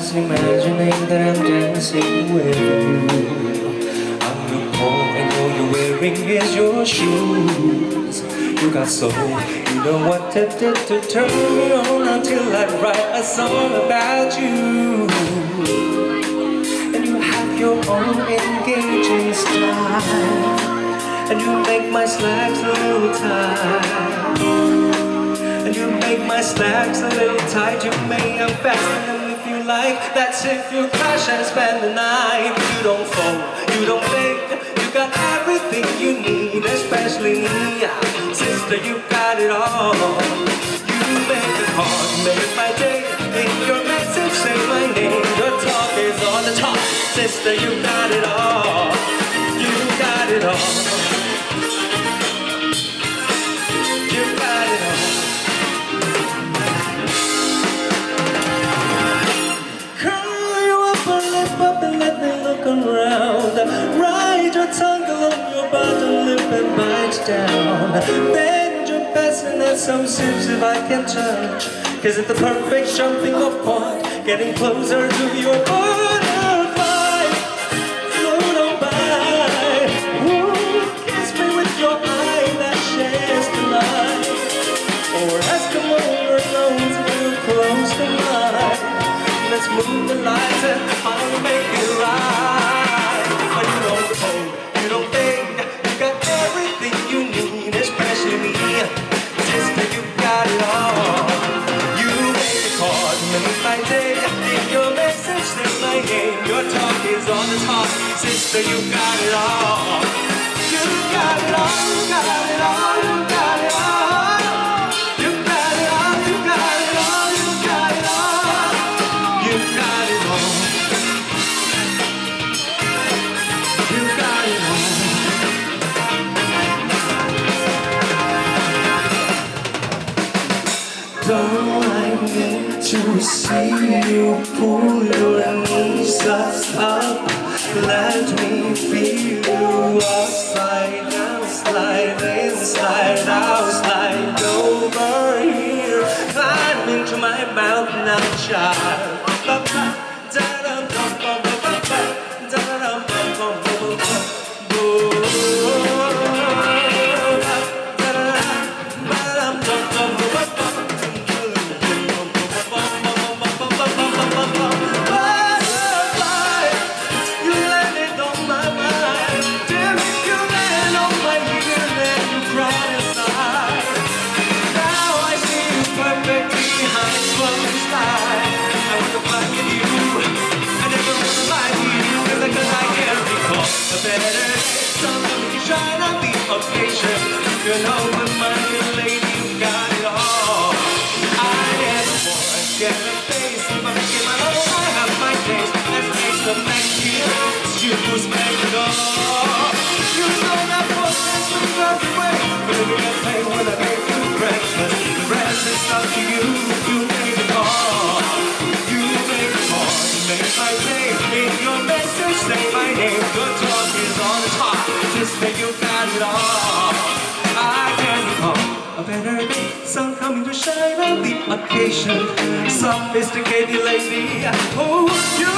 just imagining that I'm dancing with you. I'm your coat and all you're wearing is your shoes. You got soul, you know what to do to turn me on until I write a song about you. And you have your own engaging style, and you make my slacks a little tight. And you make my slacks a little tight. You may unfasten them if you like. That's if you crash and spend the night. You don't fold, you don't beg. You got everything you need, especially me. Sister, you got it all. You make it hard, make my day. In your message, say my name. Your talk is on the top. Sister, you got it all. You got it all. You got it all. Around, ride your tongue along your bottom lip and bite down. Bend your basin and some sips if I can touch. Cause it's the perfect jumping off point, getting closer to your butterfly. Float on by. Ooh, kiss me with your eye that shares the light. Or Eskimo, your nose real close to mine. Let's move the lights and I'll make it right. But you don't hold, you don't beg. You got everything you need, especially me. Sister, you got it all. You make the call, make my day. In your message, say my name. Your talk is on the top. Sister, you got it all. You got it all, you got it all, you got it all. Don't like me to see you pull your knees up. Let me feel you upside down, slide inside out, slide over here. Climb into my mouth now, child. You know, with my little lady, you got it all. I never forget a face. If I make it my own, I have my taste. Let's taste the Mexican. You respect it all. You know that process was every way. But if you get paid when I gave you breakfast, the rest is up to you. You make it all. You make it all. You make my day. In your message, say my name. Your talk is on the top. Just say you got it all. I can recall a better day, sun coming to shine on the occasion. Sophisticated lady, oh, you